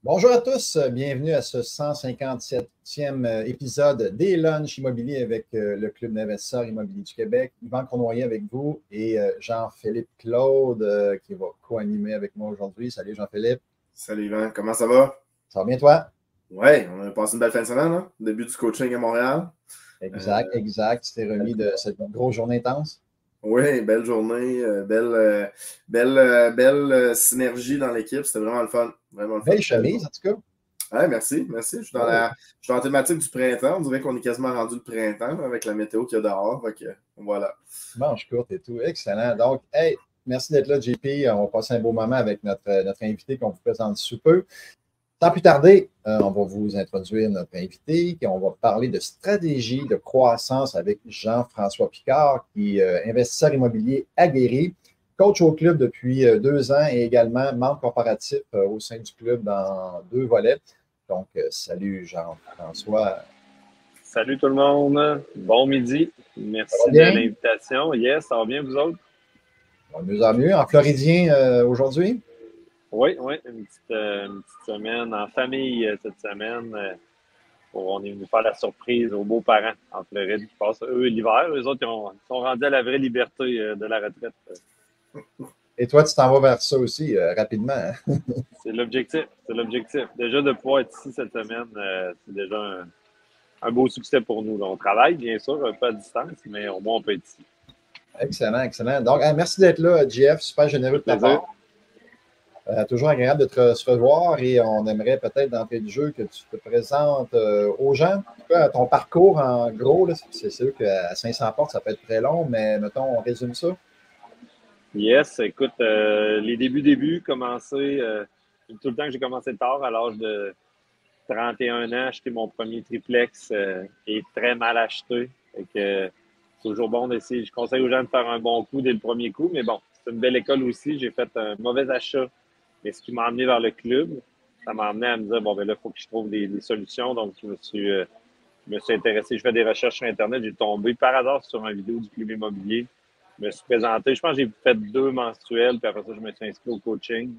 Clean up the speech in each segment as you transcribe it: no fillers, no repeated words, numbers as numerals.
Bonjour à tous, bienvenue à ce 157e épisode des Lunchs immobiliers avec le Club d'investisseurs immobiliers du Québec. Yvan Cournoyer avec vous et Jean-Philippe Claude qui va co-animer avec moi aujourd'hui. Salut Jean-Philippe. Salut Yvan, comment ça va? Ça va bien toi? Oui, on a passé une belle fin de semaine, hein? Début du coaching à Montréal. Exact. Tu t'es remis de cette grosse journée intense? Oui, belle journée, belle synergie dans l'équipe. C'était vraiment le fun. Vraiment le fun. Belle chemise en tout cas. Ouais, merci. Je suis dans la thématique du printemps. On dirait qu'on est quasiment rendu le printemps avec la météo qu'il y a dehors. Voilà. Manche courte et tout. Excellent. Donc, hey, merci d'être là, JP. On va passer un beau moment avec notre invité qu'on vous présente sous peu. Sans plus tarder, on va vous introduire notre invité, et on va parler de stratégie de croissance avec Jean-François Picard, qui est investisseur immobilier aguerri, coach au club depuis 2 ans et également membre corporatif au sein du club dans 2 volets. Donc, salut Jean-François. Salut tout le monde, bon midi, merci de l'invitation. Yes, ça va bien vous autres? De mieux en mieux. En floridien aujourd'hui? Oui, une petite semaine en famille cette semaine. On est venu faire la surprise aux beaux-parents en Floride qui passent, eux, l'hiver. Eux autres, ils sont rendus à la vraie liberté de la retraite. Et toi, tu t'en vas vers ça aussi rapidement. Hein? C'est l'objectif. Déjà, de pouvoir être ici cette semaine, c'est déjà un beau succès pour nous. On travaille, bien sûr, un peu à distance, mais au moins, on peut être ici. Excellent. Donc, merci d'être là, JF. Super généreux de ta part. Toujours agréable de se revoir et on aimerait peut-être d'entrée de jeu que tu te présentes aux gens. Ton parcours en gros, c'est sûr qu'à 500 portes, ça peut être très long, mais mettons, on résume ça. Yes, écoute, les débuts, commencé, tout le temps que j'ai commencé tard, à l'âge de 31 ans, acheté mon premier triplex et très mal acheté. C'est toujours bon d'essayer. Je conseille aux gens de faire un bon coup dès le premier coup, mais bon, c'est une belle école aussi. J'ai fait un mauvais achat. Mais ce qui m'a amené vers le club, ça m'a amené à me dire, bon, ben là, il faut que je trouve des solutions. Donc, je me suis intéressé. Je fais des recherches sur Internet. J'ai tombé par hasard sur une vidéo du club immobilier. Je me suis présenté. Je pense que j'ai fait 2 mensuels. Puis après ça, je me suis inscrit au coaching.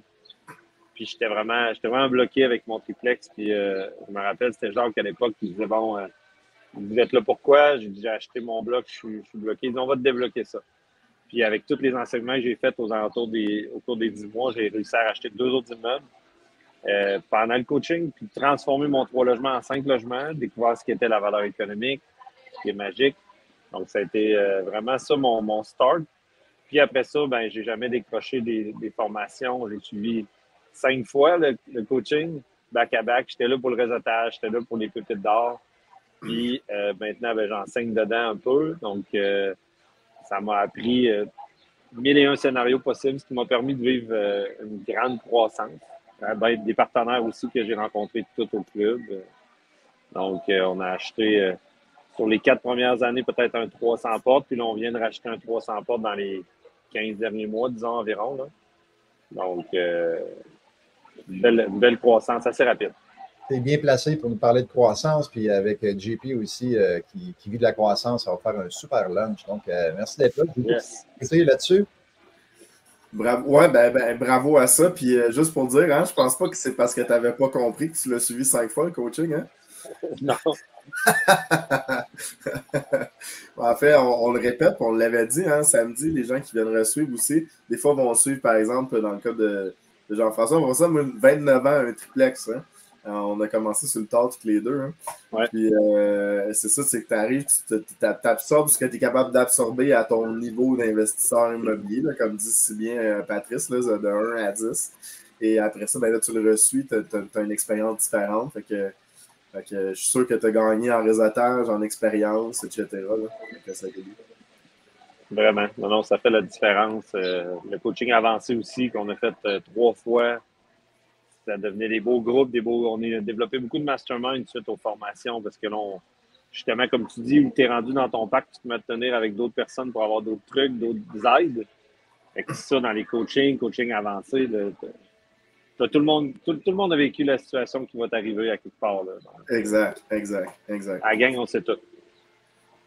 Puis j'étais vraiment bloqué avec mon triplex. Puis je me rappelle, c'était Jacques à l'époque qui disait, bon, vous êtes là pourquoi? J'ai dit, j'ai acheté mon bloc, je suis bloqué. Ils disent, on va te débloquer ça. Puis avec tous les enseignements que j'ai faits au cours des 10 mois, j'ai réussi à racheter 2 autres immeubles pendant le coaching, puis transformer mon 3 logements en 5 logements, découvrir ce qu'était la valeur économique, ce qui est magique. Donc, ça a été vraiment ça mon start. Puis après ça, ben j'ai jamais décroché des formations. J'ai suivi 5 fois le coaching, back-à-back. J'étais là pour le réseautage, j'étais là pour les pépites d'or. Puis maintenant, ben, j'enseigne dedans un peu. Donc, ça m'a appris 1001 scénarios possibles, ce qui m'a permis de vivre une grande croissance. Des partenaires aussi que j'ai rencontrés tout au club. Donc, on a acheté sur les 4 premières années peut-être un 300 portes, puis là, on vient de racheter un 300 portes dans les 15 derniers mois, disons environ. Là. Donc, une belle croissance assez rapide. Tu es bien placé pour nous parler de croissance, puis avec JP aussi qui vit de la croissance, ça va faire un super lunch. Donc, merci d'être là. Yes. Là-dessus. Bravo, ouais, bravo à ça. Puis juste pour dire, hein, je pense pas que c'est parce que tu n'avais pas compris que tu l'as suivi 5 fois le coaching. Hein? Non. En fait, on le répète, on l'avait dit, hein, samedi, les gens qui viennent resuivre aussi, des fois vont suivre, par exemple, dans le cas de Jean-François, on va ça, 29 ans, un triplex. Hein? On a commencé sur le tard tous les deux. Hein? Ouais. Puis c'est ça, c'est que tu arrives, tu absorbes ce que tu es capable d'absorber à ton niveau d'investisseur immobilier, là, comme dit si bien Patrice, là, de 1 à 10. Et après ça, ben là, tu le reçuis, tu as une expérience différente. Fait que je suis sûr que tu as gagné en réseautage, en expérience, etc. Là. Vraiment. Non, ça fait la différence. Le coaching avancé aussi, qu'on a fait 3 fois. Ça devenait des beaux groupes, on a développé beaucoup de mastermind suite aux formations parce que là, justement, comme tu dis, où tu es rendu dans ton pack, tu te mets à te tenir avec d'autres personnes pour avoir d'autres trucs, d'autres aides. Fait que ça, dans les coaching avancé, tout le monde a vécu la situation qui va t'arriver à quelque part. Là. Donc, exact. À la gang, on sait tout.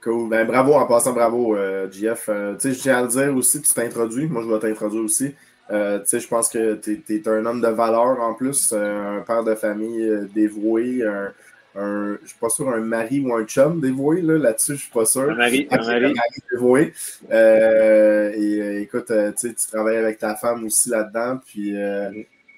Cool. Ben, bravo, en passant, bravo, JF. Tu sais, je tiens à le dire aussi, tu t'introduis. Moi, je vais t'introduire aussi. Je pense que tu es un homme de valeur en plus, un père de famille dévoué, je suis pas sûr, un mari ou un chum dévoué, là-dessus, je suis pas sûr. Un mari, Un un mari. mari dévoué. Écoute, tu travailles avec ta femme aussi là-dedans, puis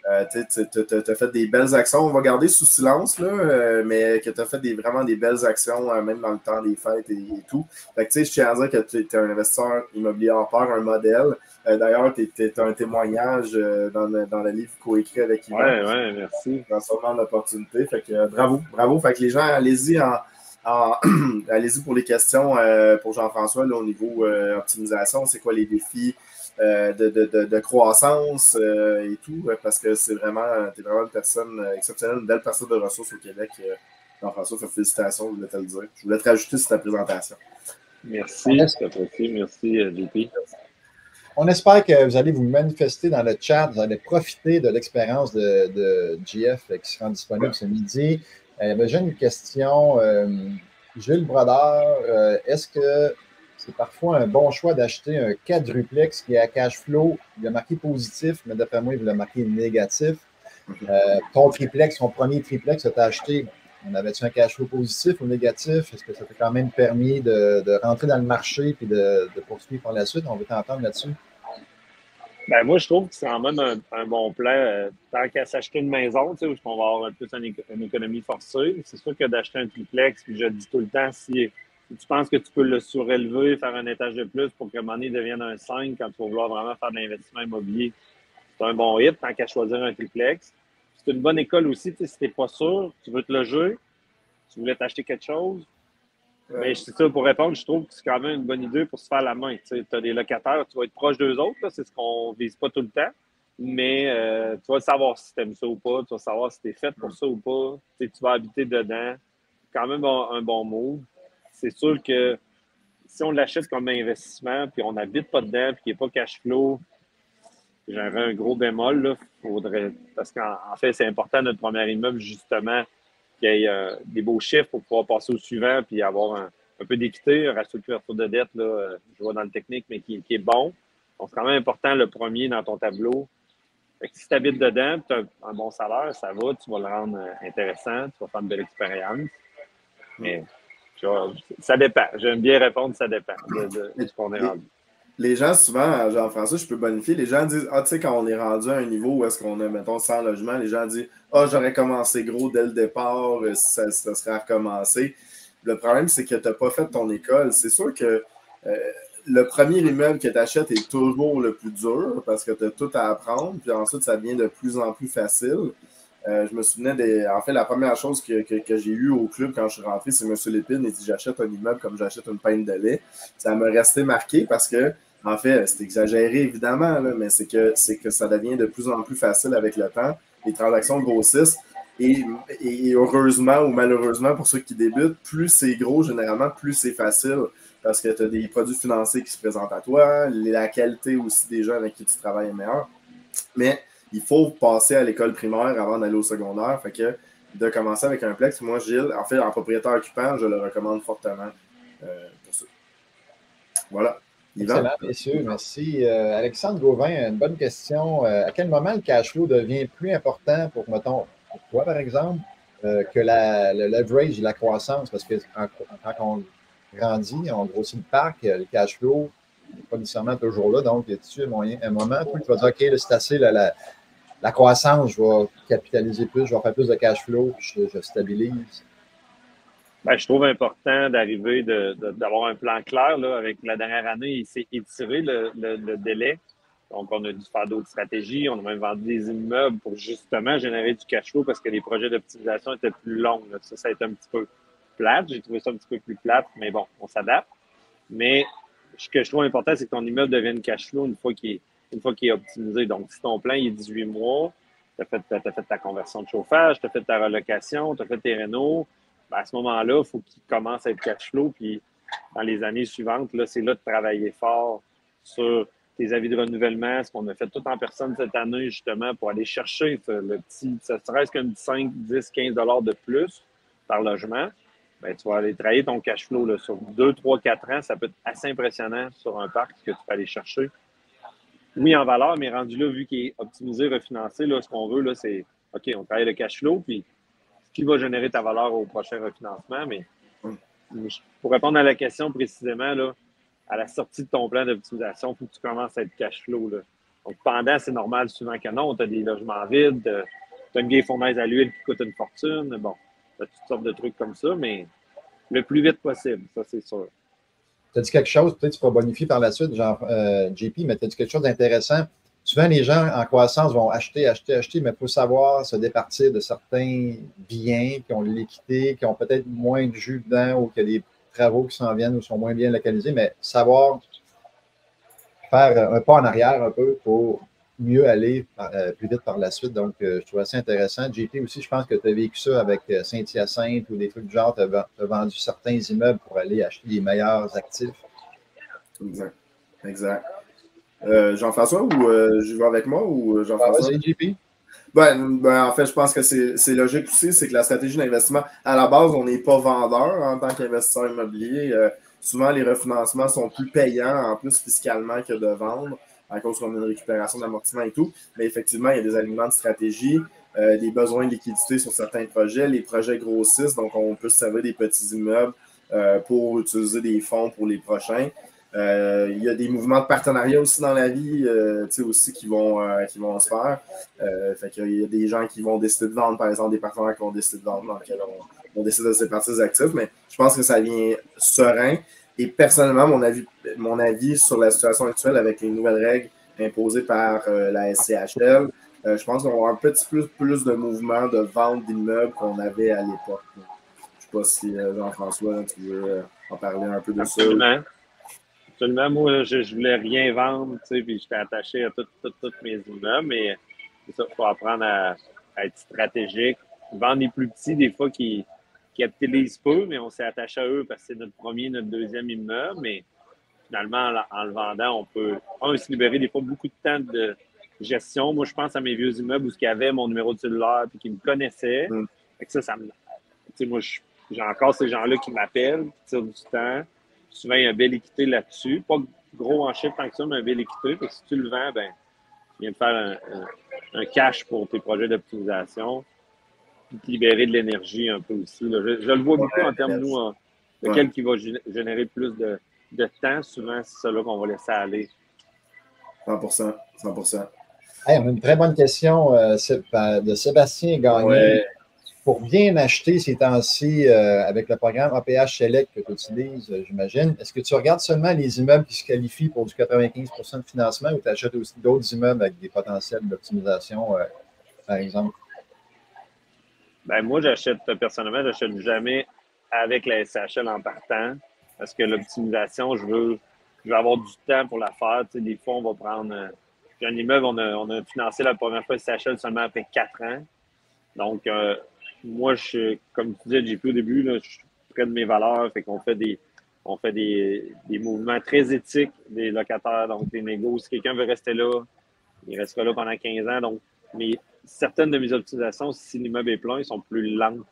tu as fait des belles actions. On va garder sous silence, là, mais que tu as fait vraiment des belles actions, même dans le temps des fêtes et tout. Fait que, je tiens à dire que tu es un investisseur immobilier hors pair, un modèle. D'ailleurs, tu es un témoignage dans le livre coécrit avec Yvan. Ouais, merci. Sûrement l'opportunité. Fait que bravo. Fait que les gens, allez-y allez-y pour les questions pour Jean-François au niveau optimisation. C'est quoi les défis de croissance et tout, parce que t'es vraiment une personne exceptionnelle, une belle personne de ressources au Québec. Jean-François, félicitations, je voulais te le dire. Je voulais te rajouter sur ta présentation. Merci, merci, JP. On espère que vous allez vous manifester dans le chat, vous allez profiter de l'expérience de GF qui sera disponible ce midi. J'ai une question. Gilles Brodeur, est-ce que c'est parfois un bon choix d'acheter un quadruplex qui est à cash flow? Il a marqué positif, mais d'après moi, il a marqué négatif. Ton triplex, ton premier triplex que tu as acheté, on avait-tu un cash flow positif ou négatif? Est-ce que ça t'a quand même permis de rentrer dans le marché et de poursuivre par la suite? On veut t'entendre là-dessus. Ben, moi, je trouve que c'est quand même un bon plan. Tant qu'à s'acheter une maison, où on va avoir plus une économie forcée, c'est sûr que d'acheter un triplex, puis je le dis tout le temps, si tu penses que tu peux le surélever, faire un étage de plus pour que un moment donné devienne un 5 quand tu vas vouloir vraiment faire de l'investissement immobilier, c'est un bon hit, tant qu'à choisir un triplex. C'est une bonne école aussi, si tu n'es pas sûr, tu veux te loger, tu voulais t'acheter quelque chose. Mais c'est ça, pour répondre, je trouve que c'est quand même une bonne idée pour se faire la main. Tu as des locataires, tu vas être proche d'eux autres, c'est ce qu'on vise pas tout le temps. Mais tu vas savoir si tu aimes ça ou pas, tu vas savoir si tu es fait pour ça ou pas. Tu vas habiter dedans. Quand même un bon move. C'est sûr que si on l'achète comme investissement, puis on n'habite pas dedans, puis qu'il n'est pas cash flow, j'aurais un gros bémol. Là, parce qu'en fait, c'est important, notre premier immeuble, justement, qu'il y ait des beaux chiffres pour pouvoir passer au suivant puis avoir un peu d'équité, un ratio de couverture de dette, là, je vois dans le technique, mais qui est bon. Donc, c'est quand même important le premier dans ton tableau. Fait que si tu habites dedans, tu as un bon salaire, ça va, tu vas le rendre intéressant, tu vas faire une belle expérience. Mais tu vois, ça dépend. J'aime bien répondre, ça dépend de ce qu'on est rendu. Les gens, souvent, Jean-François, je peux bonifier, les gens disent, tu sais, quand on est rendu à un niveau où est-ce qu'on a, mettons, 100 logements, les gens disent, j'aurais commencé gros dès le départ, ça serait à recommencer. Le problème, c'est que tu n'as pas fait ton école. C'est sûr que le premier immeuble que tu achètes est toujours le plus dur parce que tu as tout à apprendre, puis ensuite, ça devient de plus en plus facile. Je me souvenais en fait, la première chose que j'ai eue au club quand je suis rentré, c'est M. Lépine. Il dit, j'achète un immeuble comme j'achète une pinte de lait. Ça m'a resté marqué parce que, en fait, c'est exagéré évidemment, là, mais c'est que ça devient de plus en plus facile avec le temps. Les transactions grossissent. Et heureusement ou malheureusement, pour ceux qui débutent, plus c'est gros, généralement, plus c'est facile parce que tu as des produits financiers qui se présentent à toi, la qualité aussi des gens avec qui tu travailles est meilleure. Mais il faut passer à l'école primaire avant d'aller au secondaire. Fait que de commencer avec un plex, moi, Gilles, en fait, en propriétaire occupant, je le recommande fortement pour ça. Voilà. Yvan? Excellent, messieurs, merci. Alexandre Gauvin, une bonne question. À quel moment le cash flow devient plus important pour, mettons, pour toi, par exemple, que le leverage et la croissance? Parce que quand on grandit, on grossit le parc, le cash flow n'est pas nécessairement toujours là. Donc, y a-t-il un moment où tu vas dire, OK, là, c'est assez, la croissance, je vais capitaliser plus, je vais faire plus de cash flow, puis je stabilise? Ben, je trouve important d'arriver, d'avoir un plan clair. Là, avec la dernière année, il s'est étiré le délai. Donc, on a dû faire d'autres stratégies. On a même vendu des immeubles pour justement générer du cash flow parce que les projets d'optimisation étaient plus longs. Là. Ça a été un petit peu plate. J'ai trouvé ça un petit peu plus plate, mais bon, on s'adapte. Mais ce que je trouve important, c'est que ton immeuble devienne cash flow une fois qu'il est optimisé. Donc, si ton plan il est 18 mois, tu as fait ta conversion de chauffage, tu as fait ta relocation, tu as fait tes rénaux, ben à ce moment-là, il faut qu'il commence à être cash flow. Puis, dans les années suivantes, là, c'est là de travailler fort sur tes avis de renouvellement, ce qu'on a fait tout en personne cette année, justement, pour aller chercher le petit, ça serait qu'un 5, 10, 15 $ de plus par logement. Ben, tu vas aller travailler ton cash flow là, sur 2, 3, 4 ans. Ça peut être assez impressionnant sur un parc que tu peux aller chercher. oui, en valeur, mais rendu là, vu qu'il est optimisé, refinancé, là, ce qu'on veut, là, c'est OK, on travaille le cash flow, puis ce qui va générer ta valeur au prochain refinancement. Mais pour répondre à la question précisément, là, à la sortie de ton plan d'optimisation, il faut que tu commences à être cash flow. Là. Donc, pendant, c'est normal souvent que non. Tu as des logements vides, tu as une vieille fournaise à l'huile qui coûte une fortune. Bon, tu as toutes sortes de trucs comme ça, mais le plus vite possible, ça, c'est sûr. Tu as dit quelque chose, peut-être tu pourras bonifier par la suite, genre JP, mais tu as dit quelque chose d'intéressant. Souvent, les gens en croissance vont acheter, mais il faut savoir se départir de certains biens qui ont de l'équité, qui ont peut-être moins de jus dedans ou qu'il y a des travaux qui s'en viennent ou sont moins bien localisés, mais savoir faire un pas en arrière un peu pour mieux aller plus vite par la suite. Donc, je trouve ça intéressant. JP aussi, je pense que tu as vécu ça avec Saint-Hyacinthe ou des trucs du genre. Tu as vendu certains immeubles pour aller acheter les meilleurs actifs. Exact. Exact. Jean-François, ou je vais avec moi ou Jean-François? Vas-y, JP. En fait, je pense que c'est logique aussi, c'est que la stratégie d'investissement, à la base, on n'est pas vendeur en tant qu'investisseur immobilier. Souvent, les refinancements sont plus payants, en plus fiscalement, que de vendre, à cause qu'on a une récupération d'amortissement et tout. Mais effectivement, il y a des alignements de stratégie, des besoins de liquidité sur certains projets. Les projets grossissent, donc on peut se servir des petits immeubles pour utiliser des fonds pour les prochains. Il y a des mouvements de partenariat aussi dans la vie, aussi qui vont se faire. Fait qu'il y a des gens qui vont décider de vendre, par exemple, des partenaires qui vont décider de vendre, dans lesquels on décide de séparer des actifs. Mais je pense que ça vient serein. Et personnellement, mon avis sur la situation actuelle avec les nouvelles règles imposées par la SCHL, je pense qu'on va avoir un petit peu plus de mouvement de vente d'immeubles qu'on avait à l'époque. Je ne sais pas si Jean-François, tu veux en parler un peu de Absolument. Ça. Absolument. Moi, je voulais rien vendre, puis j'étais attaché à tous mes immeubles, mais c'est ça, il faut apprendre à être stratégique. Vendre les plus petits, des fois, qui capitalisent peu, mais on s'est attaché à eux parce que c'est notre premier, notre deuxième immeuble, mais finalement, en le vendant, on peut se libérer des fois beaucoup de temps de gestion. Moi, je pense à mes vieux immeubles où il y avait mon numéro de cellulaire et qui me connaissaient. Fait que ça me... Moi, j'ai encore ces gens-là qui m'appellent, qui tirent du temps. Souvent, il y a une belle équité là-dessus. Pas gros en chiffre tant que ça, mais une belle équité. Fait que si tu le vends, ben, tu viens de faire un cash pour tes projets d'optimisation. Puis te libérer de l'énergie un peu aussi. Là. Je le vois beaucoup en termes, nous, lequel qui va générer plus de temps. Souvent, c'est ça là qu'on va laisser aller. 100%. 100%. Hey, on a une très bonne question de Sébastien Gagné. Ouais. Pour bien acheter ces temps-ci avec le programme APH Select que tu utilises, j'imagine, est-ce que tu regardes seulement les immeubles qui se qualifient pour du 95% de financement ou tu achètes aussi d'autres immeubles avec des potentiels d'optimisation, par exemple? Ben moi, personnellement, j'achète jamais avec la SCHL en partant parce que l'optimisation, je veux avoir du temps pour la faire. Tu sais, des fois, on va prendre un immeuble, on a financé la première fois SCHL seulement après 4 ans. Donc, moi, comme tu disais, JP, au début, là, je suis près de mes valeurs, fait qu'on fait des mouvements très éthiques des locataires, donc des négos. Si quelqu'un veut rester là, il restera là pendant 15 ans. Donc, mais certaines de mes optimisations, si l'immeuble est plein, ils sont plus lentes.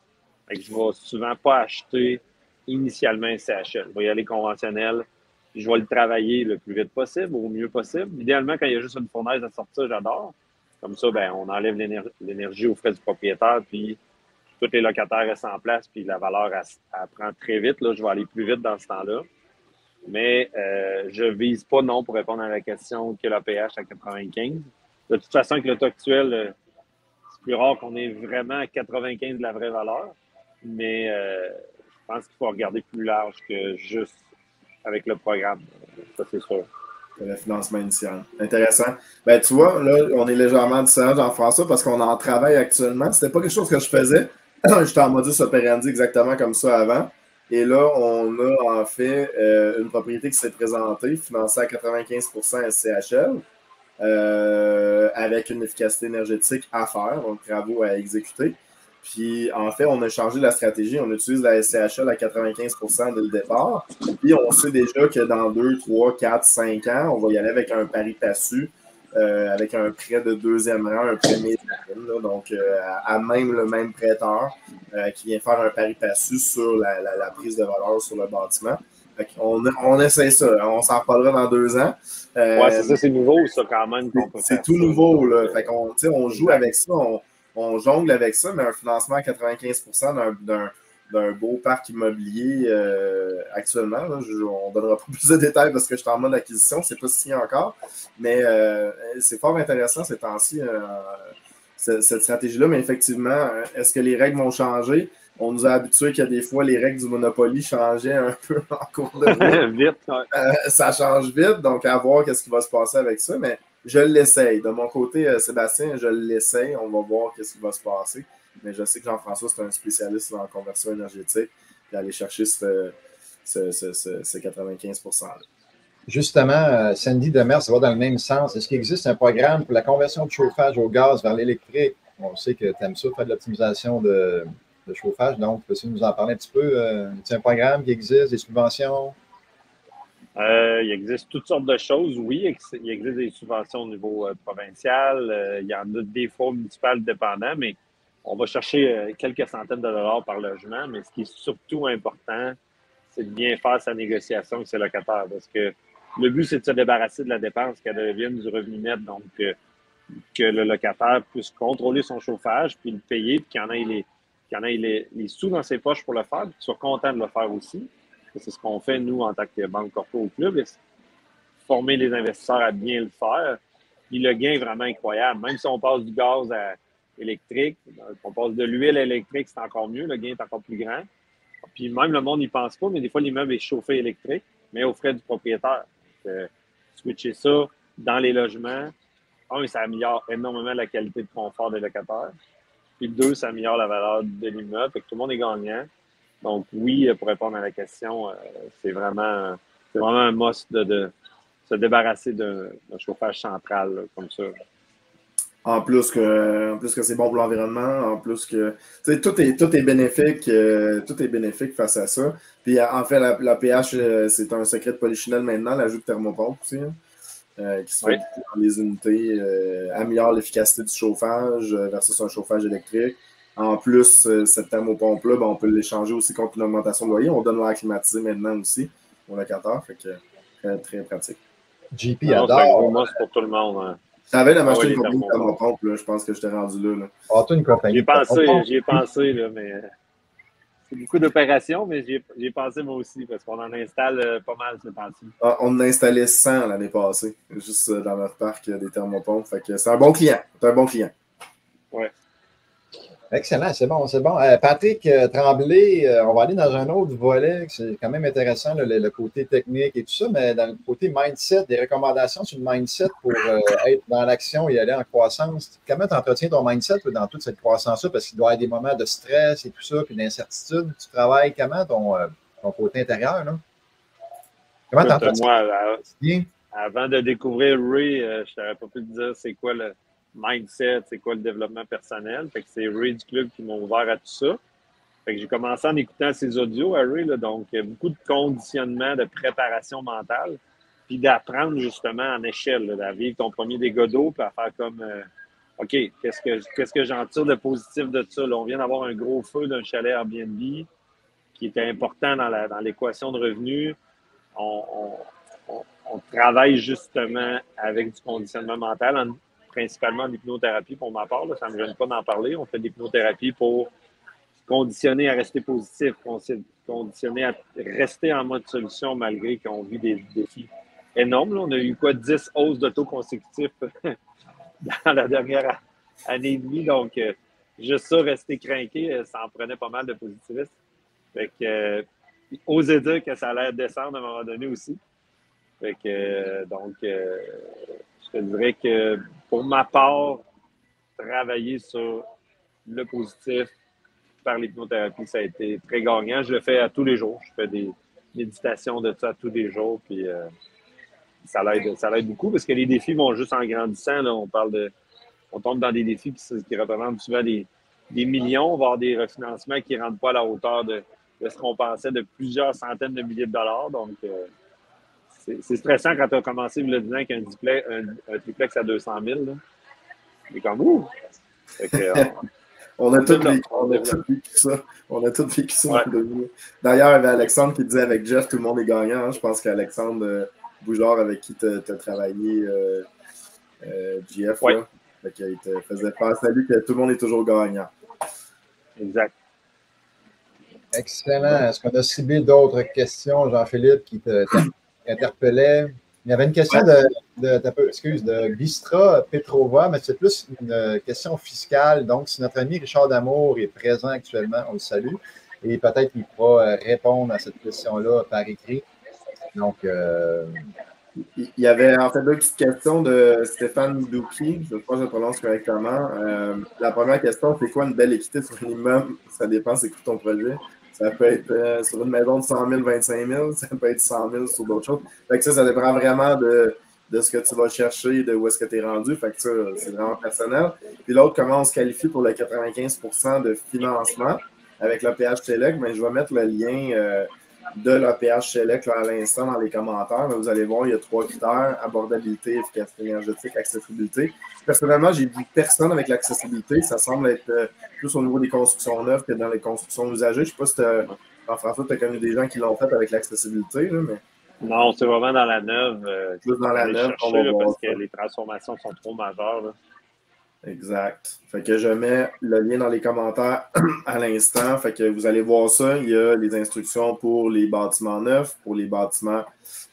Fait que je ne vais souvent pas acheter initialement un CHL. Je vais y aller conventionnel. Puis je vais le travailler le plus vite possible, au mieux possible. Idéalement, quand il y a juste une fournaise à sortir, j'adore. Comme ça, ben, on enlève l'énergie aux frais du propriétaire, puis tous les locataires restent en place, puis la valeur, elle prend très vite. Là, je vais aller plus vite dans ce temps-là. Mais je ne vise pas, non, pour répondre à la question, que l'APH à 95. De toute façon, avec le taux actuel, c'est plus rare qu'on ait vraiment à 95 de la vraie valeur. Mais je pense qu'il faut regarder plus large que juste avec le programme. Ça, c'est sûr. Le financement initial. Intéressant. Ben, tu vois, là, on est légèrement différent, Jean-François, parce qu'on en travaille actuellement. C'était pas quelque chose que je faisais. J'étais en modus operandi exactement comme ça avant. Et là, on a en fait une propriété qui s'est présentée, financée à 95% SCHL, avec une efficacité énergétique à faire, donc travaux à exécuter. Puis, en fait, on a changé la stratégie. On utilise la SCHL à 95% dès le départ. Puis, on sait déjà que dans 2, 3, 4, 5 ans, on va y aller avec un pari passu, avec un prêt de deuxième rang, un prêt médical, donc à même le même prêteur qui vient faire un pari passu sur la prise de valeur sur le bâtiment. On essaie ça. On s'en reparlera dans 2 ans. Ouais, c'est ça, c'est nouveau, ça, quand même. C'est tout nouveau, là. Fait qu'on, on joue avec ça, on jongle avec ça, mais un financement à 95% d'un beau parc immobilier actuellement. Là, on ne donnera pas plus de détails parce que je suis en mode acquisition, c'est pas signé encore. Mais c'est fort intéressant ces temps-ci, cette stratégie-là. Mais effectivement, est-ce que les règles vont changer? On nous a habitués qu'il y a des fois, les règles du Monopoly changeaient un peu en cours de route. Vite, ouais. Ça change vite, donc à voir qu'est-ce qui va se passer avec ça. Mais je l'essaye. De mon côté, Sébastien, je l'essaye. On va voir qu'est-ce qui va se passer. Mais je sais que Jean-François, c'est un spécialiste en conversion énergétique. Et aller chercher ce 95%-là. Justement, Sandy Demers va dans le même sens. Est-ce qu'il existe un programme pour la conversion de chauffage au gaz vers l'électrique? On sait que tu aimes ça, faire de l'optimisation de chauffage. Donc, peux-tu nous en parler un petit peu? C'est un programme qui existe, des subventions? Il existe toutes sortes de choses. Oui, il existe des subventions au niveau provincial. Il y en a des fois municipales dépendants, mais on va chercher quelques centaines de dollars par logement. Mais ce qui est surtout important, c'est de bien faire sa négociation avec ses locataires. Parce que le but, c'est de se débarrasser de la dépense, qu'elle devienne du revenu net. Donc, que le locataire puisse contrôler son chauffage, puis le payer, puis qu'il y en ait les sous dans ses poches pour le faire, puis qu'il soit content de le faire aussi. C'est ce qu'on fait, nous, en tant que banque corpo au club, former les investisseurs à bien le faire. Puis le gain est vraiment incroyable. Même si on passe du gaz à électrique, on passe de l'huile à électrique, c'est encore mieux. Le gain est encore plus grand. Puis même le monde n'y pense pas, mais des fois, l'immeuble est chauffé électrique, mais aux frais du propriétaire. Switcher ça dans les logements, ça améliore énormément la qualité de confort des locataires. Puis 2, ça améliore la valeur de l'immeuble. Fait que tout le monde est gagnant. Donc oui, pour répondre à la question, c'est vraiment un must de se débarrasser d'un chauffage central là, comme ça. En plus que c'est bon pour l'environnement, en plus que tout est bénéfique face à ça. Puis en fait, la pH, c'est un secret de Polichinelle maintenant, l'ajout de thermopompe aussi, qui se fait dans les unités, améliore l'efficacité du chauffage versus un chauffage électrique. En plus, cette thermopompe-là, on peut l'échanger aussi contre une augmentation de loyer. On donne l'air climatisé maintenant aussi au locataire, fait que très, très pratique. JP adore. C'est un gros must pour tout le monde. Hein. Tu avais de m'acheter une compagnie de thermopompe, là. Je pense que je t'ai rendu là. Ah, toi, une compagnie. J'y ai pensé, là, mais c'est beaucoup d'opérations, mais j'y ai pensé moi aussi, parce qu'on en installe pas mal ce temps-ci. Ah, on en a installé 100 l'année passée, juste dans notre parc des thermopompes. Fait que c'est un bon client. C'est un bon client. Ouais. Excellent, c'est bon, c'est bon. Patrick Tremblay, on va aller dans un autre volet, c'est quand même intéressant, le côté technique et tout ça, mais dans le côté mindset, des recommandations sur le mindset pour être dans l'action et aller en croissance. Comment tu entretiens ton mindset dans toute cette croissance-là? Parce qu'il doit y avoir des moments de stress et tout ça, puis d'incertitude. Tu travailles comment ton côté intérieur? Là? Comment tu entretiens? Moi, avant de découvrir Ray, je ne savais pas plus te dire c'est quoi le mindset, c'est quoi le développement personnel. Fait que c'est Ray du club qui m'a ouvert à tout ça. Fait que j'ai commencé en écoutant ses audios à Ray, là, donc beaucoup de conditionnement, de préparation mentale, puis d'apprendre justement en échelle, là, à vivre ton premier dégât d'eau, puis à faire comme OK, qu'est-ce que j'en tire de positif de ça? Là, on vient d'avoir un gros feu d'un chalet Airbnb qui était important dans l'équation de revenus. On travaille justement avec du conditionnement mental, principalement en hypnothérapie pour ma part. Là, ça ne me gêne pas d'en parler. On fait de l'hypnothérapie pour conditionner à rester positif, conditionner à rester en mode solution malgré qu'on vit des défis énormes. Là. On a eu 10 hausses de taux consécutifs dans la dernière année et demie. Donc, juste ça, rester craqué, ça en prenait pas mal de positivisme. Fait que, oser dire que ça allait descendre à un moment donné aussi. Fait que, je te dirais que pour ma part, travailler sur le positif par l'hypnothérapie, ça a été très gagnant. Je le fais à tous les jours. Je fais des méditations de ça à tous les jours. Puis ça l'aide beaucoup parce que les défis vont juste en grandissant. Là, on tombe dans des défis qui représentent souvent des millions, voire des refinancements qui ne rentrent pas à la hauteur de ce qu'on pensait de plusieurs centaines de milliers de dollars. Donc, c'est stressant quand tu as commencé le disant qu'un triplex à 200 000. C'est comme ouh! On a tous vécu ça. On a tous vécu ça dans le milieu. D'ailleurs, il y avait Alexandre qui disait avec Jeff, tout le monde est gagnant. Hein. Je pense qu'Alexandre Boujard, avec qui tu as travaillé, JF, là, il te faisait faire salut que tout le monde est toujours gagnant. Exact. Excellent. Est-ce qu'on a ciblé d'autres questions, Jean-Philippe, qui t'interpellaient? Il y avait une question de Bistra Petrova, mais c'est plus une question fiscale. Donc, si notre ami Richard Damour est présent actuellement, on le salue. Et peut-être qu'il pourra répondre à cette question-là par écrit. Donc, il y avait en fait deux petites questions de Stéphane Douki. Je crois que je le prononce correctement. La première question, c'est quoi une belle équité sur un immeuble? Ça dépend, c'est quoi ton projet. Ça peut être sur une maison de 100 000, 25 000. Ça peut être 100 000 sur d'autres choses. Fait que ça dépend vraiment de ce que tu vas chercher, de où est-ce que tu es rendu. Fait que ça, c'est vraiment personnel. Puis l'autre, comment on se qualifie pour le 95% de financement avec l'APH Select? Mais je vais mettre le lien de l'APH Select à l'instant dans les commentaires. Mais vous allez voir, il y a 3 critères: abordabilité, efficacité énergétique, accessibilité. Personnellement, j'ai vu personne avec l'accessibilité. Ça semble être plus au niveau des constructions neuves que dans les constructions usagées. Je ne sais pas si Jean-François, tu as connu des gens qui l'ont fait avec l'accessibilité, mais... Non, c'est vraiment dans la neuve. Plus dans la neuve, on va voir parce que les transformations sont trop majeures. Là. Exact. Fait que je mets le lien dans les commentaires à l'instant. Fait que vous allez voir ça. Il y a les instructions pour les bâtiments neufs, pour les bâtiments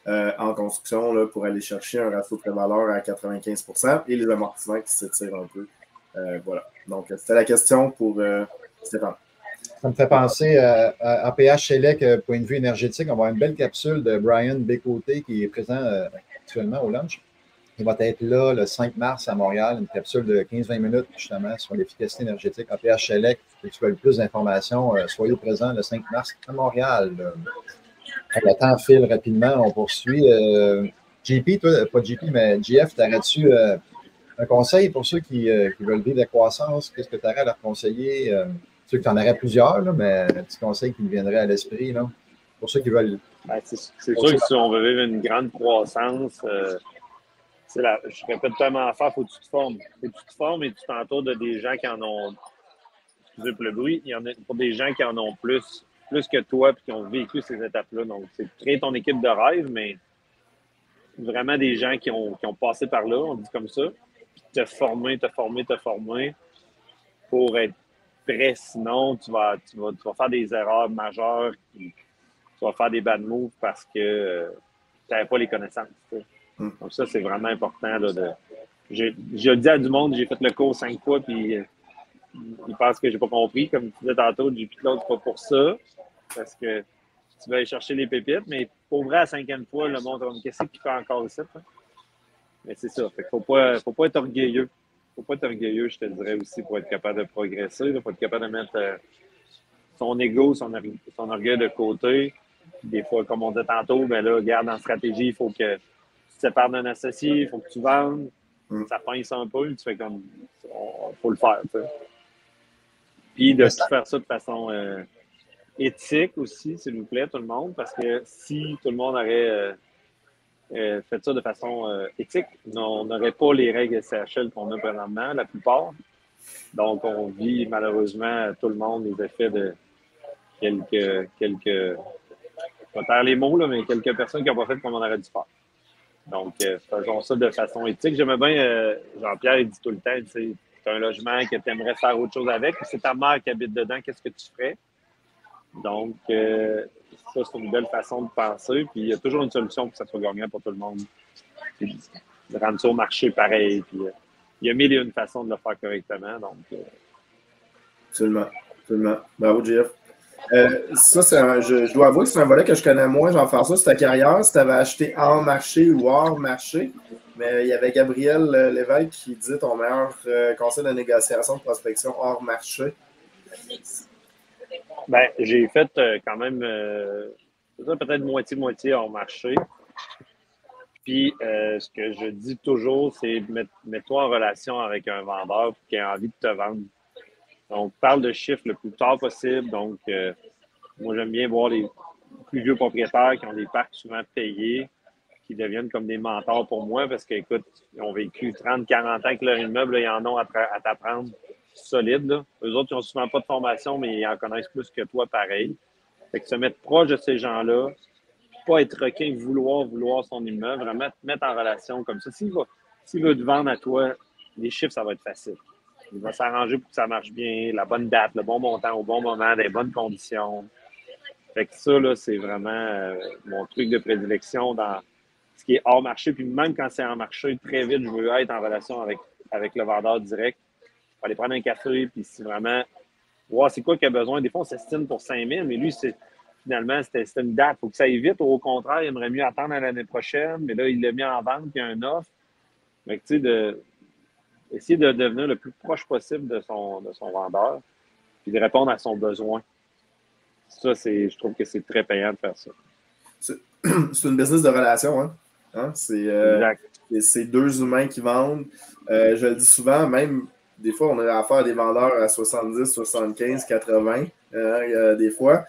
en construction, là, pour aller chercher un ratio de pré-valeur à 95% et les amortissements qui s'étirent un peu. Voilà. Donc, c'était la question pour Stéphane. Ça me fait penser à PH Select, point de vue énergétique. On va avoir une belle capsule de Brian Bécoté qui est présent actuellement au lunch. Il va être là le 5 mars à Montréal, une capsule de 15-20 minutes justement sur l'efficacité énergétique APH Select. Si tu veux plus d'informations, soyez présents le 5 mars à Montréal. Le temps file rapidement, on poursuit. JP, toi, pas JP, mais JF, t'aurais-tu un conseil pour ceux qui veulent vivre la croissance? Qu'est-ce que tu aurais à leur conseiller? Ceux que tu en aurais plusieurs, là, mais un petit conseil qui me viendrait à l'esprit, là, pour ceux qui veulent. Ben, c'est sûr que si on veut vivre une grande croissance, je répète tellement à faire, il faut que tu te formes. Faut que tu te formes et tu t'entoures de des gens qui en ont, excusez pour le bruit, il y en a pour des gens qui en ont plus que toi et qui ont vécu ces étapes-là. Donc, c'est créer ton équipe de rêve, mais vraiment des gens qui ont passé par là, on dit comme ça, puis te former pour être prêt. Sinon, tu vas faire des erreurs majeures, tu vas faire des bad moves parce que tu n'avais pas les connaissances. T'sais. Donc ça, c'est vraiment important. Là, je le dis à du monde, j'ai fait le cours 5 fois, puis ils pensent que j'ai pas compris. Comme tu disais tantôt, j'ai plus l'autre, c'est pas pour ça, parce que tu vas aller chercher les pépites, mais pour vrai, à la 5e fois, le monde va me dire qu'est-ce qu'il fait encore ici? Hein? Mais c'est ça. Fait qu'il faut pas être orgueilleux. Faut pas être orgueilleux, je te dirais aussi, pour être capable de progresser. Il faut être capable de mettre son ego, son orgueil de côté. Puis des fois, comme on disait tantôt, ben là, regarde, en stratégie, il faut que tu te sépares d'un associé, il faut que tu vendes. Ça pince un peu, tu fais comme, faut le faire, tu sais. Puis de faire ça de façon éthique aussi, s'il vous plaît, tout le monde, parce que si tout le monde aurait fait ça de façon éthique, on n'aurait pas les règles SCHL qu'on a présentement, la plupart. Donc, on vit malheureusement, tout le monde, les effets de quelques je vais taire les mots, là, mais quelques personnes qui n'ont pas fait comme on aurait dû faire. Donc, faisons ça de façon éthique. J'aimais bien, Jean-Pierre, il dit tout le temps, tu sais, tu as un logement que tu aimerais faire autre chose avec, c'est ta mère qui habite dedans, qu'est-ce que tu ferais? Donc, ça, c'est une belle façon de penser. Puis, il y a toujours une solution pour que ça soit gagnant pour tout le monde. Puis, de rendre ça au marché pareil. Puis, il y a mille et une façons de le faire correctement. Donc, Absolument. Bravo, Jeff. Ça, je dois avouer que c'est un volet que je connais moins, Jean-François, c'est ta carrière, si tu avais acheté en marché ou hors marché. Mais il y avait Gabriel Lévesque qui dit ton meilleur conseil de négociation de prospection hors marché. Ben, j'ai fait quand même peut-être moitié-moitié hors marché. Puis, ce que je dis toujours, c'est mets-toi en relation avec un vendeur qui a envie de te vendre. Donc, parle de chiffres le plus tard possible. Donc, moi, j'aime bien voir les plus vieux propriétaires qui ont des parcs souvent payés, qui deviennent comme des mentors pour moi parce qu'écoute, ils ont vécu 30, 40 ans avec leur immeuble, là, ils en ont à t'apprendre solides. Là. Eux autres, ils n'ont souvent pas de formation, mais ils en connaissent plus que toi, pareil. Fait que se mettre proche de ces gens-là, pas être requin, vouloir son immeuble, vraiment te mettre en relation comme ça. S'il veut te vendre à toi, les chiffres, ça va être facile. Il va s'arranger pour que ça marche bien, la bonne date, le bon montant au bon moment, des bonnes conditions. Fait que ça, là, c'est vraiment mon truc de prédilection dans ce qui est hors marché. Puis même quand c'est en marché, très vite, je veux être en relation avec le vendeur direct. Aller prendre un café, puis si vraiment, voir c'est quoi qu'il a besoin. Des fois, on s'estime pour 5 000, mais lui, finalement, c'était une date. Il faut que ça aille vite. Au contraire, il aimerait mieux attendre à l'année prochaine, mais là, il l'a mis en vente, puis il y a un offre. Fait que, tu sais, essayer de devenir le plus proche possible de son vendeur, puis de répondre à son besoin. Ça, je trouve que c'est très payant de faire ça. C'est une business de relation, hein? C'est deux humains qui vendent. Je le dis souvent, même des fois, on a affaire à des vendeurs à 70, 75, 80, des fois.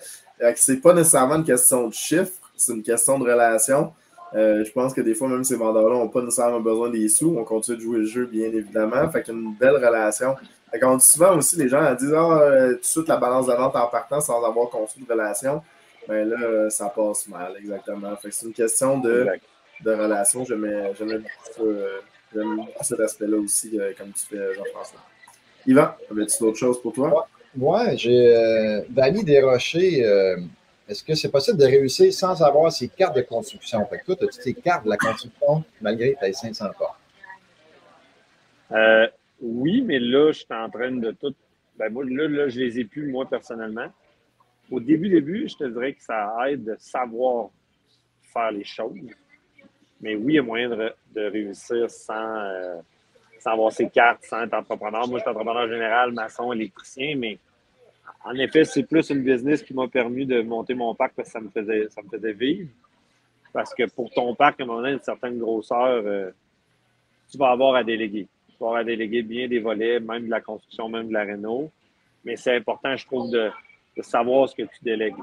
C'est pas nécessairement une question de chiffre, c'est une question de relation. Je pense que des fois, même ces vendeurs-là n'ont pas nécessairement besoin des sous. On continue de jouer le jeu, bien évidemment. Fait qu'il y a une belle relation. Fait qu'on dit souvent aussi, les gens disent tout de suite la balance de vente en partant sans avoir construit de relation. Ben là, ça passe mal, exactement. Fait que c'est une question de relation. J'aime beaucoup cet aspect-là aussi, comme tu fais, Jean-François. Yvan, avais-tu d'autres choses pour toi? Ouais, j'ai Dany Desrochers. Est-ce que c'est possible de réussir sans avoir ses cartes de construction? Fait que toi, as-tu tes cartes de la construction malgré tes 500 portes? Oui, mais là, je suis en train de tout. Ben moi, là, je les ai plus, moi, personnellement. Au début, je te dirais que ça aide de savoir faire les choses. Mais oui, il y a moyen de réussir sans avoir ses cartes, sans être entrepreneur. Moi, je suis entrepreneur général, maçon, électricien, mais en effet, c'est plus une business qui m'a permis de monter mon parc parce que ça me faisait vivre. Parce que pour ton parc, à un moment donné, une certaine grosseur, tu vas avoir à déléguer. Tu vas avoir à déléguer bien des volets, même de la construction, même de la réno. Mais c'est important, je trouve, de savoir ce que tu délègues.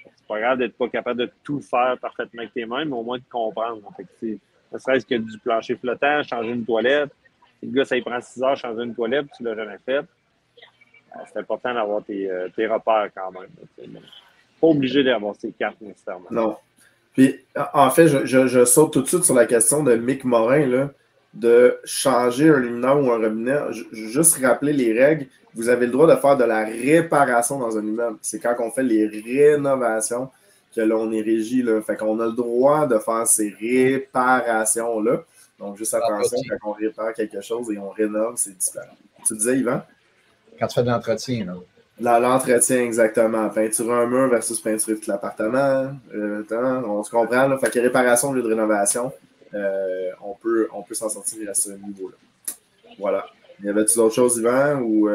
C'est pas grave d'être pas capable de tout faire parfaitement avec tes mains, mais au moins de comprendre. Fait que ne serait-ce que du plancher flottant, changer une toilette. Si le gars, ça lui prend 6 heures changer une toilette, tu ne l'as jamais fait. C'est important d'avoir tes repères quand même. Pas obligé d'avoir ses cartes nécessairement. Non. Puis, en fait, je saute tout de suite sur la question de Mick Morin, là, de changer un luminaire ou un robinet. Juste rappeler les règles. Vous avez le droit de faire de la réparation dans un immeuble. C'est quand on fait les rénovations que là, on est régi. Là. Fait qu'on a le droit de faire ces réparations-là. Donc, juste attention, quand on répare quelque chose et on rénove, c'est différent. Tu disais, Yvan? Quand tu fais de l'entretien, là. L'entretien, exactement. Peinturer un mur versus peinturer tout l'appartement. On se comprend. Là. Fait que réparation au lieu de rénovation, on peut s'en sortir à ce niveau-là. Voilà. Y avait-il d'autres choses, Yvan? Ou,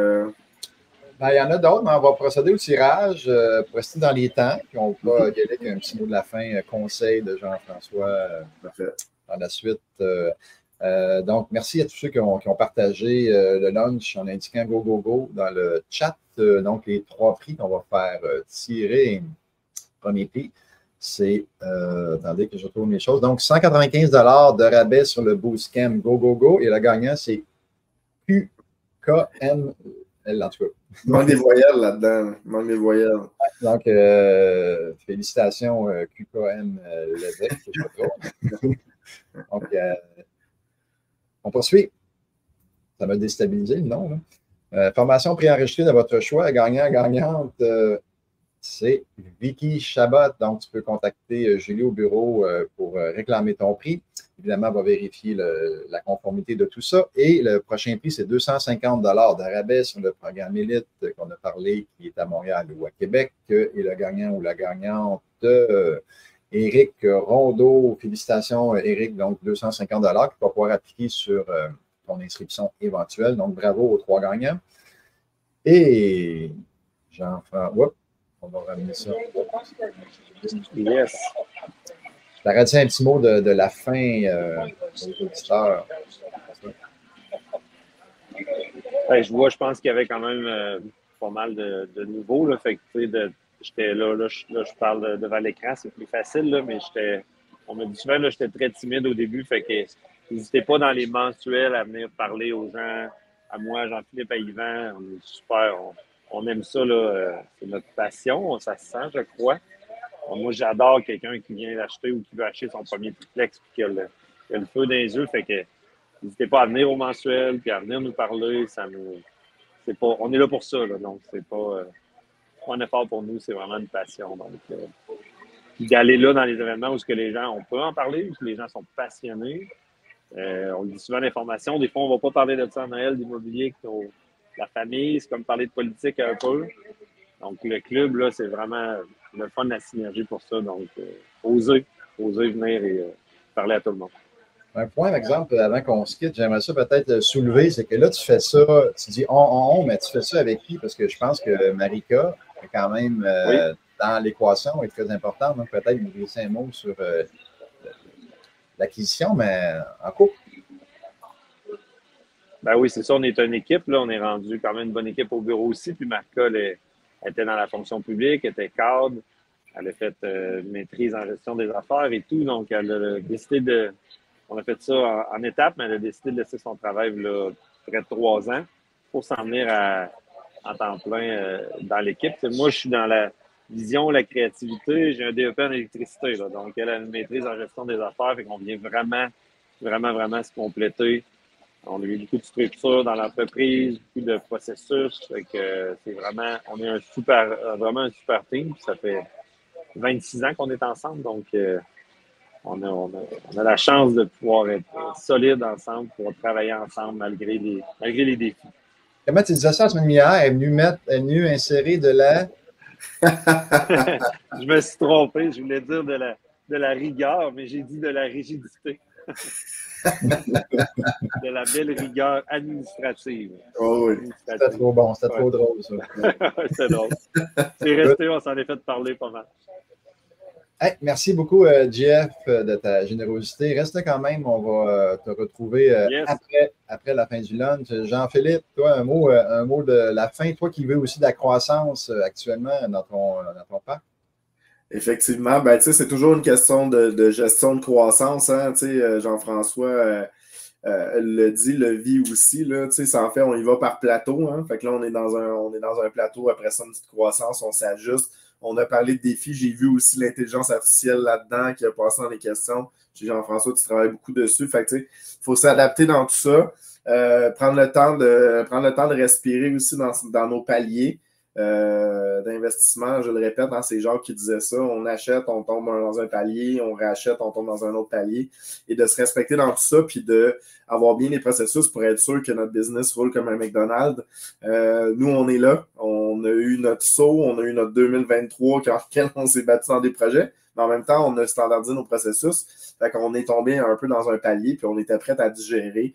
Ben, il y en a d'autres, mais on va procéder au tirage pour rester dans les temps. Puis on va y aller avec un petit mot de la fin, conseil de Jean-François par la suite. Donc, merci à tous ceux qui ont partagé le lunch en indiquant go, go, go dans le chat. Donc, les 3 prix qu'on va faire tirer. Premier prix, c'est, attendez que je retrouve mes choses. Donc, 195 $ de rabais sur le Boostcam Go, go, go. Et le gagnant, c'est QKM. En tout cas. Il manque des voyelles là-dedans. Il manque des voyelles. Donc, félicitations, QKM Lévesque, je sais pas trop. Donc, on poursuit. Ça m'a déstabilisé le nom. Formation préenregistrée de votre choix. Gagnant, gagnante, c'est Vicky Chabot. Donc, tu peux contacter Julie au bureau pour réclamer ton prix. Évidemment, on va vérifier la conformité de tout ça. Et le prochain prix, c'est 250 $ de rabais sur le programme Élite qu'on a parlé, qui est à Montréal ou à Québec. Et le gagnant ou la gagnante, Éric Rondeau. Félicitations, Éric. Donc, 250 $ que tu vas pouvoir appliquer sur ton inscription éventuelle. Donc, bravo aux 3 gagnants. Et Jean-François, on va ramener ça. Yes. Je t'aurais dit un petit mot de la fin aux auditeurs. Ouais, je pense qu'il y avait quand même pas mal de nouveaux. Là, fait que, j'étais là, je parle devant l'écran, c'est plus facile, là, mais on m'a dit souvent, là, j'étais très timide au début. Fait que n'hésitez pas dans les mensuels à venir parler aux gens, à moi, Jean-Philippe, à Yvan. On est super. On aime ça, là. C'est notre passion. Ça se sent, je crois. Moi, j'adore quelqu'un qui vient l'acheter ou qui veut acheter son premier triplex et qui a le feu dans les yeux. Fait que n'hésitez pas à venir au mensuel puis à venir nous parler. On est là pour ça, là. Donc, c'est pas un effort pour nous, c'est vraiment une passion. Donc, puis d'aller là dans les événements où les gens, on peut en parler, où les gens sont passionnés. On dit souvent l'information. Des fois, on ne va pas parler de ça en Noël, d'immobilier, la famille. C'est comme parler de politique un peu. Donc, le club, là, c'est vraiment le fun de la synergie pour ça. Donc, oser venir et parler à tout le monde. Un point, par exemple, avant qu'on se quitte, j'aimerais ça peut-être soulever, c'est que là, tu fais ça, tu dis mais tu fais ça avec qui? Parce que je pense que Marika est quand même Oui. dans l'équation est très importante. Donc, peut-être vous glisser un mot sur l'acquisition, mais en couple. Ben oui, c'est ça, on est une équipe. Là, on est rendu quand même une bonne équipe au bureau aussi. Puis Marika, elle était dans la fonction publique, elle était cadre. Elle a fait une maîtrise en gestion des affaires et tout. Donc, elle a décidé on a fait ça en étapes, mais elle a décidé de laisser son travail là, près de 3 ans pour s'en venir en temps plein dans l'équipe. Moi, je suis dans la vision, la créativité. J'ai un DEP en électricité. Là, donc, elle a une maîtrise en gestion des affaires. Fait qu'on vient vraiment, vraiment, vraiment se compléter. On a eu beaucoup de structure dans l'entreprise, beaucoup de processus. Fait que c'est vraiment, on est vraiment un super team. Puis ça fait 26 ans qu'on est ensemble. Donc, on a la chance de pouvoir être solide ensemble, pouvoir travailler ensemble malgré les défis. Comment tu disais ça la semaine dernière? Elle est venue insérer de la... Je me suis trompé. Je voulais dire de la rigueur, mais j'ai dit de la rigidité. De la belle rigueur administrative. Oh oui, c'était trop bon, c'était trop drôle, ça. C'est drôle. C'est resté, on s'en est fait parler pas mal. Hey, merci beaucoup, Jeff, de ta générosité. Reste quand même, on va te retrouver Yes. après la fin du lunch. Jean-Philippe, toi, un mot de la fin, toi qui veux aussi de la croissance actuellement dans ton parc. Effectivement, ben, c'est toujours une question de gestion de croissance. Hein, Jean-François le dit, le vit aussi. Là, en fait, on y va par plateau. Hein, fait que là, on est dans un plateau. Après ça, une petite croissance, on s'ajuste. On a parlé de défis. J'ai vu aussi l'intelligence artificielle là-dedans qui a passé dans les questions. Chez Jean-François, tu travailles beaucoup dessus. Fait que, il faut s'adapter dans tout ça. Prendre le temps de respirer aussi dans nos paliers. D'investissement, je le répète, c'est Jacques qui disait ça, on achète, on tombe dans un palier, on rachète, on tombe dans un autre palier, et de se respecter dans tout ça, puis d'avoir bien les processus pour être sûr que notre business roule comme un McDonald's. Nous, on est là, on a eu notre saut, on a eu notre 2023 dans lequel on s'est battu dans des projets, mais en même temps, on a standardisé nos processus, fait qu'on est tombé un peu dans un palier, puis on était prêt à digérer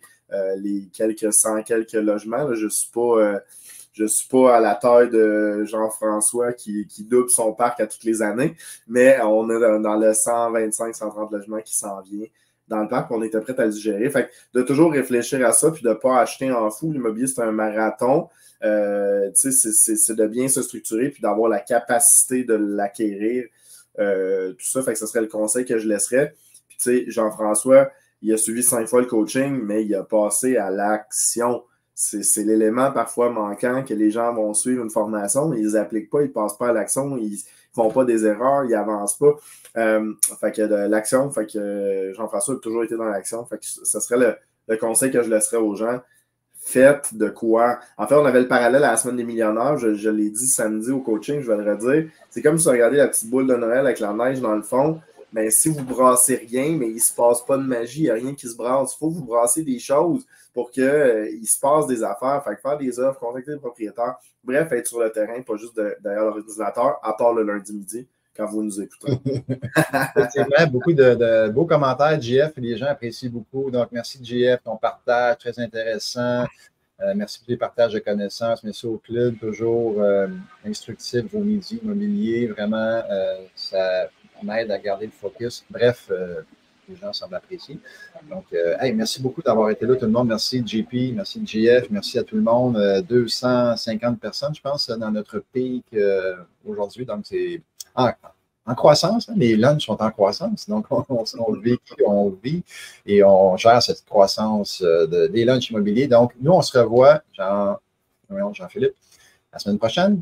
les quelques logements. Là, je suis pas à la taille de Jean-François qui double son parc à toutes les années, mais on est dans le 125-130 logements qui s'en vient dans le parc. On était prêt à le digérer. Fait que de toujours réfléchir à ça puis de ne pas acheter en fou. L'immobilier, c'est un marathon. C'est de bien se structurer puis d'avoir la capacité de l'acquérir. Tout ça, fait que ce serait le conseil que je laisserais. Puis tu sais, Jean-François, il a suivi 5 fois le coaching, mais il a passé à l'action. C'est l'élément parfois manquant que les gens vont suivre une formation, mais ils n'appliquent pas, ils ne passent pas à l'action, ils ne font pas des erreurs, ils n'avancent pas. Fait que l'action, fait que Jean-François a toujours été dans l'action. Fait que ce serait le conseil que je laisserais aux gens. Faites de quoi? En fait, on avait le parallèle à la semaine des millionnaires. Je l'ai dit samedi au coaching, je vais le redire. C'est comme si vous regardez la petite boule de Noël avec la neige dans le fond. Mais si vous brassez rien, mais il ne se passe pas de magie, il n'y a rien qui se brasse. Il faut que vous brassez des choses pour qu'il se passe des affaires. Fait que faire des offres, contacter les propriétaires. Bref, être sur le terrain, pas juste derrière l'ordinateur, à part le lundi midi, quand vous nous écoutez. Effectivement, beaucoup de beaux commentaires, JF, et les gens apprécient beaucoup. Donc, merci, JF, ton partage, très intéressant. Merci pour les partages de connaissances. Merci au club, toujours instructif, vos midis immobiliers. Vraiment, ça m'aide à garder le focus. Bref, les gens semblent apprécier. Donc, hey, merci beaucoup d'avoir été là, tout le monde. Merci, JP, merci, JF, merci à tout le monde. 250 personnes, je pense, dans notre pic aujourd'hui. Donc, c'est en croissance. Hein, les lunchs sont en croissance. Donc, on vit et on gère cette croissance des lunchs immobiliers. Donc, nous, on se revoit, Jean-Philippe, la semaine prochaine.